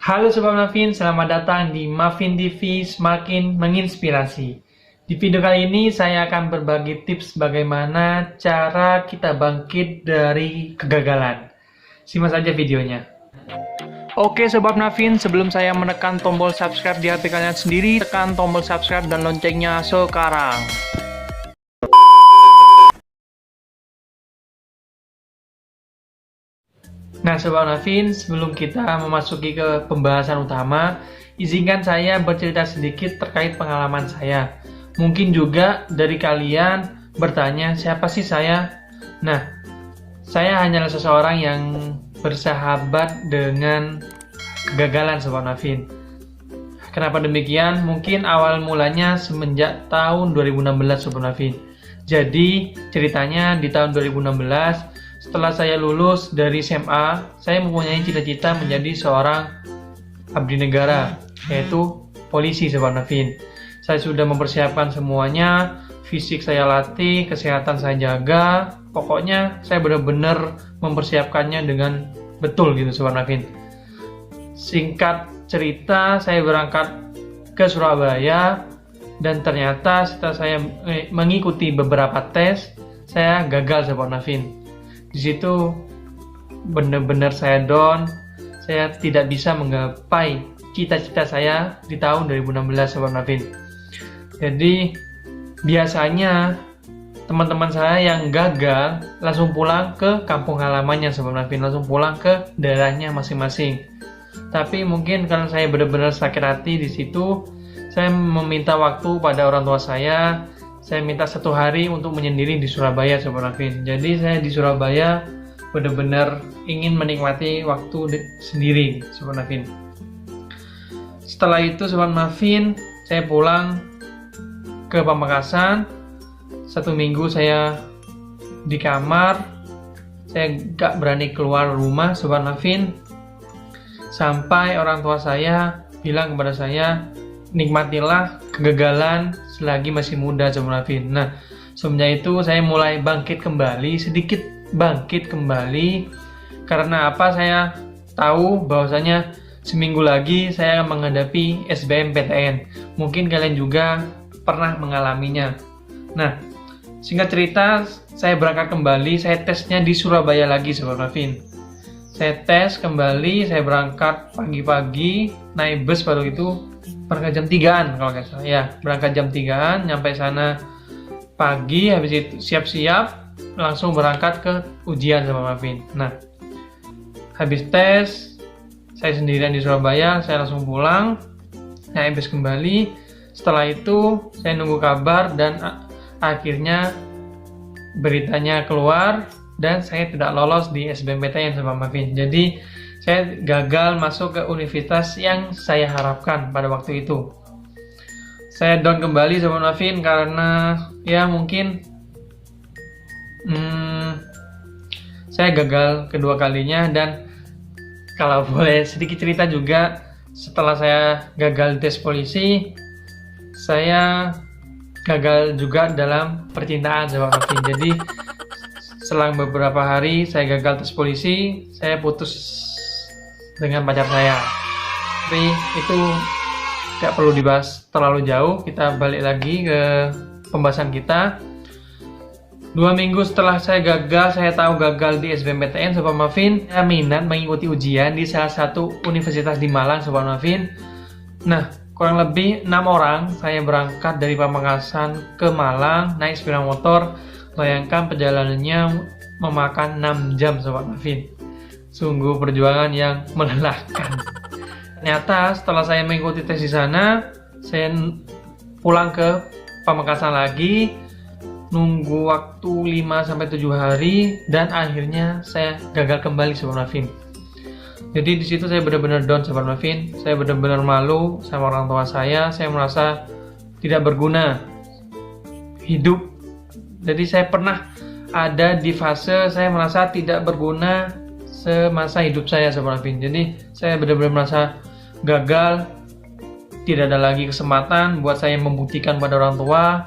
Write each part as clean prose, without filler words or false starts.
Halo Sobat Muffin, selamat datang di Muffin TV Semakin Menginspirasi. Di video kali ini saya akan berbagi tips bagaimana cara kita bangkit dari kegagalan. Simak saja videonya. Oke Sobat Muffin, sebelum saya menekan tombol subscribe di HP kalian sendiri, tekan tombol subscribe dan loncengnya sekarang. Nah Sobat Muffin, sebelum kita memasuki ke pembahasan utama, izinkan saya bercerita sedikit terkait pengalaman saya. Mungkin juga dari kalian bertanya, siapa sih saya? Nah, saya hanyalah seseorang yang bersahabat dengan kegagalan Sobat Muffin. Kenapa demikian? Mungkin awal mulanya semenjak tahun 2016 Sobat Muffin. Jadi ceritanya di tahun 2016, setelah saya lulus dari SMA, saya mempunyai cita-cita menjadi seorang abdi negara, yaitu polisi Sobat Muffin. Saya sudah mempersiapkan semuanya, fisik saya latih, kesehatan saya jaga, pokoknya saya benar-benar mempersiapkannya dengan betul gitu Sobat Muffin. Singkat cerita, saya berangkat ke Surabaya dan ternyata setelah saya mengikuti beberapa tes, saya gagal Sobat Muffin. Di situ benar-benar saya down, saya tidak bisa menggapai cita-cita saya di tahun 2016 Sobat Muffin. Jadi biasanya teman-teman saya yang gagal langsung pulang ke kampung halamannya Sobat Muffin, langsung pulang ke daerahnya masing-masing. Tapi mungkin karena saya benar-benar sakit hati di situ, saya meminta waktu pada orang tua saya minta 1 hari untuk menyendiri di Surabaya Sobat Muffin. Jadi saya di Surabaya benar-benar ingin menikmati waktu sendiri Sobat Muffin. Setelah itu Sobat Muffin, saya pulang ke Pamekasan. 1 minggu saya di kamar, saya gak berani keluar rumah Sobat Muffin. Sampai orang tua saya bilang kepada saya, nikmatilah kegagalan selagi masih muda Sobat Muffin. Nah, semenjak itu saya mulai bangkit kembali, sedikit bangkit kembali. Karena apa? Saya tahu bahwasanya seminggu lagi saya akan menghadapi SBMPTN. Mungkin kalian juga pernah mengalaminya. Nah, singkat cerita, saya berangkat kembali, saya tesnya di Surabaya lagi Sobat Muffin. Saya tes kembali, saya berangkat pagi-pagi, naik bus baru itu berangkat jam 3-an kalau nggak salah ya, berangkat jam 3-an, nyampe sana pagi, habis itu siap-siap langsung berangkat ke ujian sama Muffin. Nah, habis tes saya sendirian di Surabaya, saya langsung pulang, naik bus kembali. Setelah itu saya nunggu kabar dan akhirnya beritanya keluar dan saya tidak lolos di SBMPTN sama Muffin. Jadi saya gagal masuk ke universitas yang saya harapkan pada waktu itu. Saya down kembali Sobat Muffin karena ya mungkin saya gagal kedua kalinya. Dan kalau boleh sedikit cerita juga, setelah saya gagal tes polisi, saya gagal juga dalam percintaan Sobat Muffin. Jadi selang beberapa hari saya gagal tes polisi, saya putus dengan pacar saya. Tapi itu gak perlu dibahas terlalu jauh, kita balik lagi ke pembahasan kita. 2 minggu setelah saya gagal, saya tahu gagal di SBMPTN Sobat Muffin, saya minat mengikuti ujian di salah satu universitas di Malang Sobat Muffin. Nah, kurang lebih 6 orang saya berangkat dari Pamekasan ke Malang naik sepeda motor. Bayangkan perjalanannya memakan 6 jam Sobat Muffin. Sungguh perjuangan yang melelahkan. Ternyata setelah saya mengikuti tes di sana, saya pulang ke Pamekasan lagi, nunggu waktu 5-7 hari, dan akhirnya saya gagal kembali Sobat Muffin. Jadi di situ saya benar-benar down Sobat Muffin. Saya benar-benar malu sama orang tua saya merasa tidak berguna hidup. Jadi saya pernah ada di fase saya merasa tidak berguna semasa hidup saya Sobat Muffin. Jadi saya benar-benar merasa gagal, tidak ada lagi kesempatan buat saya membuktikan pada orang tua,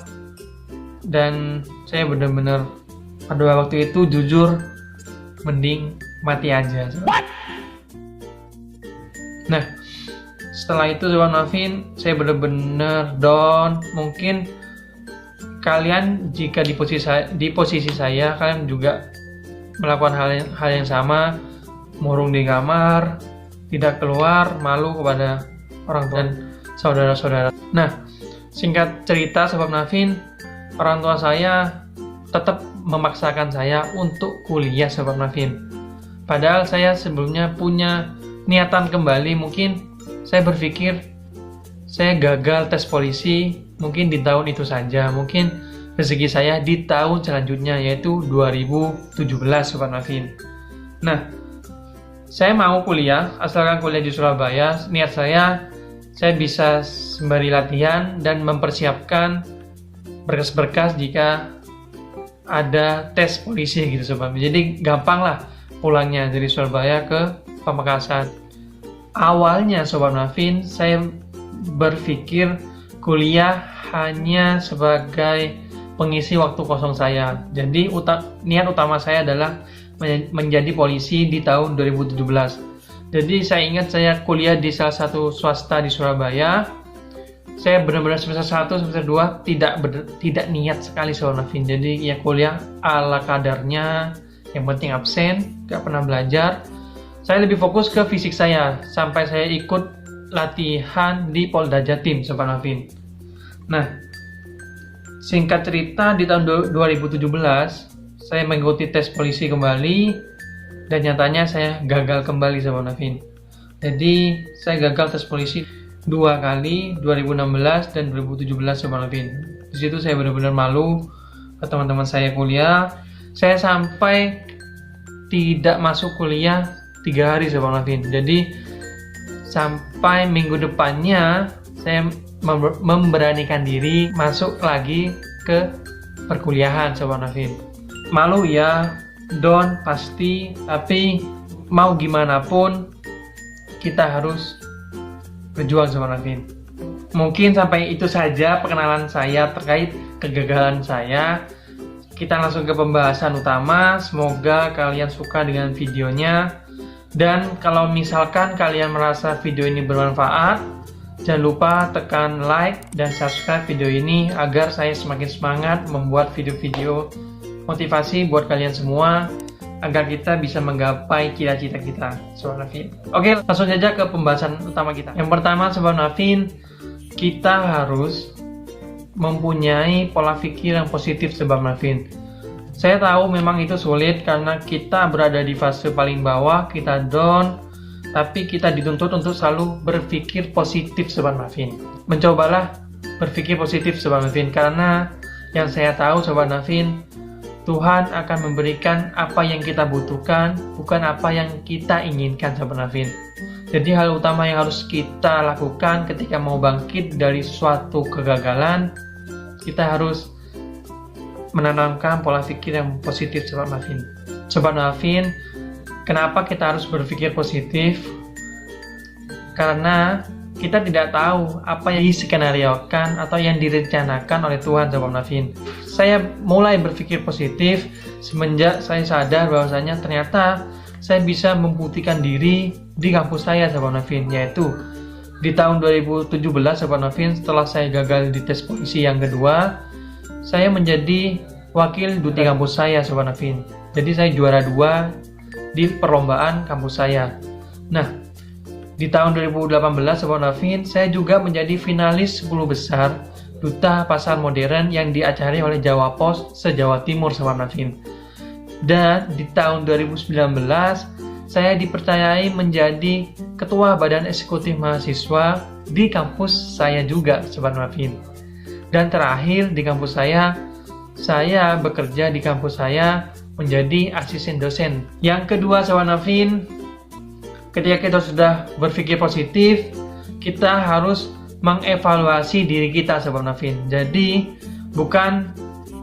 dan saya benar-benar pada waktu itu jujur mending mati aja. Nah, setelah itu Sobat Nafin, saya benar-benar down. Mungkin kalian jika di posisi saya, kalian juga melakukan hal yang sama, murung di kamar, tidak keluar, malu kepada orang tua dan saudara-saudara. Nah, singkat cerita Sobat Nafin, orang tua saya tetap memaksakan saya untuk kuliah Sobat Nafin. Padahal saya sebelumnya punya niatan kembali. Mungkin saya berpikir saya gagal tes polisi mungkin di tahun itu saja. Mungkin rezeki saya di tahun selanjutnya, yaitu 2017 Sobat Nafin. Nah, saya mau kuliah, asalkan kuliah di Surabaya. Niat saya bisa sembari latihan dan mempersiapkan berkas-berkas jika ada tes polisi gitu Sobat. Jadi gampang lah pulangnya dari Surabaya ke Pamekasan. Awalnya Sobat Nafin, saya berpikir kuliah hanya sebagai pengisi waktu kosong saya. Jadi niat utama saya adalah menjadi polisi di tahun 2017. Jadi saya ingat saya kuliah di salah satu swasta di Surabaya. Saya benar-benar semester 1, semester 2 tidak niat sekali Sobat Nafin. Jadi ya kuliah ala kadarnya, yang penting absen, gak pernah belajar. Saya lebih fokus ke fisik saya, sampai saya ikut latihan di Polda Jatim Sobat Nafin. Nah, singkat cerita di tahun 2017, saya mengikuti tes polisi kembali, dan nyatanya saya gagal kembali Sobat Nafin. Jadi saya gagal tes polisi 2 kali, 2016 dan 2017 Sobat Nafin. Di situ saya benar-benar malu ke teman-teman saya kuliah. Saya sampai tidak masuk kuliah 3 hari Sobat Nafin. Jadi sampai minggu depannya saya memberanikan diri masuk lagi ke perkuliahan Sobat Nafin. Malu ya, down pasti, tapi mau gimana pun kita harus berjuang Sobat Nafin. Mungkin sampai itu saja perkenalan saya terkait kegagalan saya. Kita langsung ke pembahasan utama. Semoga kalian suka dengan videonya. Dan kalau misalkan kalian merasa video ini bermanfaat, jangan lupa tekan like dan subscribe video ini agar saya semakin semangat membuat video-video motivasi buat kalian semua, agar kita bisa menggapai cita-cita kita Sobat Nafin. Oke, langsung saja ke pembahasan utama kita. Yang pertama Sobat Nafin, kita harus mempunyai pola pikir yang positif Sobat Nafin. Saya tahu memang itu sulit karena kita berada di fase paling bawah, kita down, tapi kita dituntut untuk selalu berpikir positif Sobat Nafin. Mencobalah berpikir positif Sobat Nafin, karena yang saya tahu Sobat Nafin, Tuhan akan memberikan apa yang kita butuhkan, bukan apa yang kita inginkan Sobat Nafin. Jadi hal utama yang harus kita lakukan ketika mau bangkit dari suatu kegagalan, kita harus menanamkan pola pikir yang positif Sobat Nafin. Sobat Nafin, kenapa kita harus berpikir positif? Karena kita tidak tahu apa yang diskenariokan atau yang direncanakan oleh Tuhan Sobat Nafin. Saya mulai berpikir positif semenjak saya sadar bahwasanya ternyata saya bisa membuktikan diri di kampus saya Sobat Nafin, yaitu di tahun 2017 Sobat Nafin, setelah saya gagal di tes polisi yang kedua, saya menjadi wakil duti kampus saya Sobat Nafin. Jadi saya juara 2 di perlombaan kampus saya. Nah, di tahun 2018 Sobat Nafin, saya juga menjadi finalis 10 besar Duta Pasar Modern yang diacari oleh Jawa Pos se-Jawa Timur Sobat Nafin. Dan di tahun 2019 saya dipercayai menjadi Ketua Badan Eksekutif Mahasiswa di kampus saya juga Sobat Nafin. Dan terakhir di kampus saya bekerja di kampus saya menjadi asisten dosen. Yang kedua Sobat Nafin, ketika kita sudah berpikir positif, kita harus mengevaluasi diri kita Sobat Nafin. Jadi bukan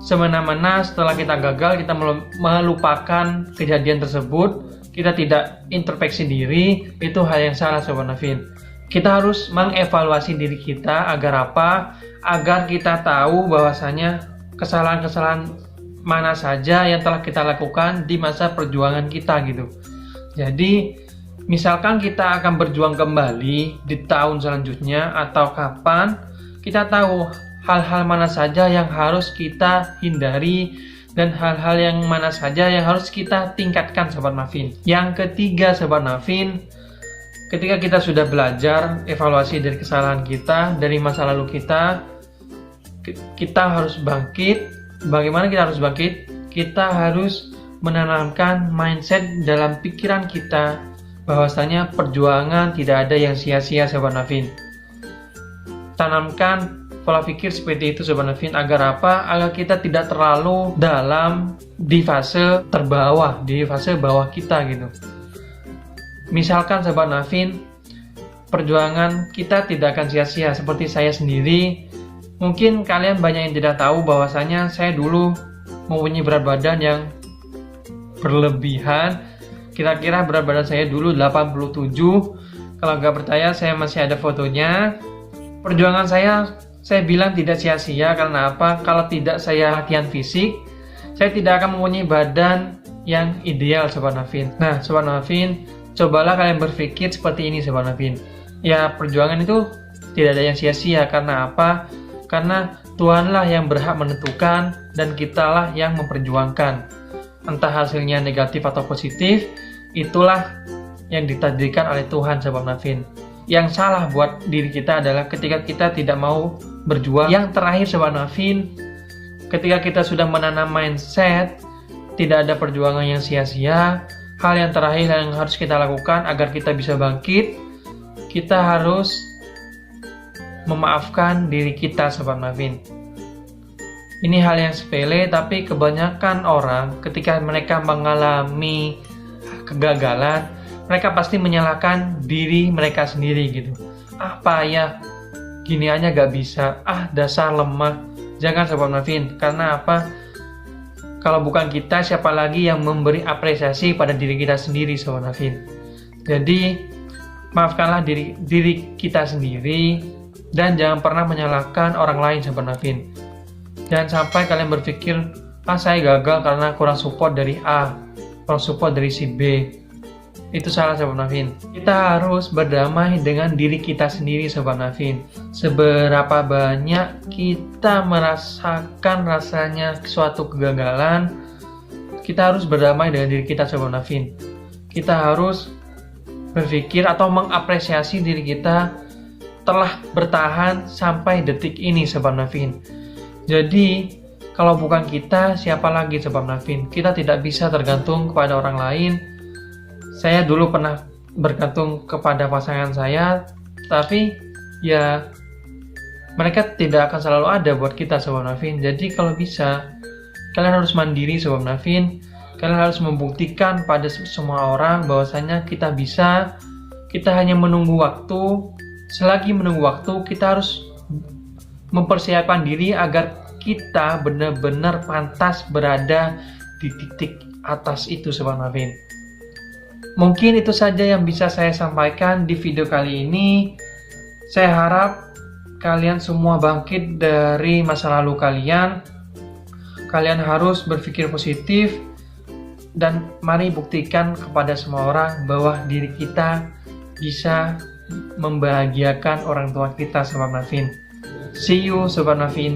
semena-mena setelah kita gagal kita melupakan kejadian tersebut, kita tidak introspeksi diri, itu hal yang salah Sobat Nafin. Kita harus mengevaluasi diri kita agar apa? Agar kita tahu bahwasanya kesalahan-kesalahan mana saja yang telah kita lakukan di masa perjuangan kita gitu. Jadi Misalkan kita akan berjuang kembali di tahun selanjutnya atau kapan, kita tahu hal-hal mana saja yang harus kita hindari dan hal-hal yang mana saja yang harus kita tingkatkan, Sobat Nafin. Yang ketiga, Sobat Nafin, ketika kita sudah belajar evaluasi dari kesalahan kita, dari masa lalu kita harus bangkit. Bagaimana kita harus bangkit? Kita harus menanamkan mindset dalam pikiran kita bahwasanya perjuangan tidak ada yang sia-sia, Sobat Nafin. Tanamkan pola pikir seperti itu, Sobat Nafin, agar apa? Agar kita tidak terlalu dalam di fase terbawah, di fase bawah kita gitu. Misalkan, Sobat Nafin, perjuangan kita tidak akan sia-sia. Seperti saya sendiri, mungkin kalian banyak yang tidak tahu bahwasanya saya dulu mempunyai berat badan yang berlebihan. Kira-kira berat badan saya dulu 87. Kalau nggak percaya, saya masih ada fotonya. Perjuangan saya bilang tidak sia-sia. Karena apa? Kalau tidak saya latihan fisik, saya tidak akan mempunyai badan yang ideal, Sobat Nafin. Nah, Sobat Nafin, cobalah kalian berpikir seperti ini, Sobat Nafin. Ya, perjuangan itu tidak ada yang sia-sia. Karena apa? Karena Tuhanlah yang berhak menentukan dan kitalah yang memperjuangkan. Entah hasilnya negatif atau positif, itulah yang ditakdirkan oleh Tuhan, Sobat Nafin. Yang salah buat diri kita adalah ketika kita tidak mau berjuang. Yang terakhir, Sobat Nafin, ketika kita sudah menanam mindset tidak ada perjuangan yang sia-sia, hal yang terakhir yang harus kita lakukan agar kita bisa bangkit, kita harus memaafkan diri kita, Sobat Nafin. Ini hal yang sepele, tapi kebanyakan orang ketika mereka mengalami kegagalan, mereka pasti menyalahkan diri mereka sendiri gitu. Apa ya, gini aja gak bisa, dasar lemah. Jangan, Sobat Nafin, karena apa? Kalau bukan kita, siapa lagi yang memberi apresiasi pada diri kita sendiri, Sobat Nafin. Jadi, maafkanlah diri kita sendiri dan jangan pernah menyalahkan orang lain, Sobat Nafin. Jangan sampai kalian berpikir, saya gagal karena kurang support dari A, kurang support dari si B. Itu salah, Sobat Nafin. Kita harus berdamai dengan diri kita sendiri, Sobat Nafin. Seberapa banyak kita merasakan rasanya suatu kegagalan, kita harus berdamai dengan diri kita, Sobat Nafin. Kita harus berpikir atau mengapresiasi diri kita telah bertahan sampai detik ini, Sobat Nafin. Jadi, kalau bukan kita, siapa lagi, Sobat Nafin? Kita tidak bisa tergantung kepada orang lain. Saya dulu pernah bergantung kepada pasangan saya, tapi ya mereka tidak akan selalu ada buat kita, Sobat Nafin. Jadi kalau bisa, kalian harus mandiri, Sobat Nafin. Kalian harus membuktikan pada semua orang bahwasanya kita bisa. Kita hanya menunggu waktu. Selagi menunggu waktu, kita harus mempersiapkan diri agar kita benar-benar pantas berada di titik atas itu, Sobat Nafin. Mungkin itu saja yang bisa saya sampaikan di video kali ini. Saya harap kalian semua bangkit dari masa lalu kalian. Kalian harus berpikir positif dan mari buktikan kepada semua orang bahwa diri kita bisa membahagiakan orang tua kita, Sobat Nafin. See you, Sobat Nafin.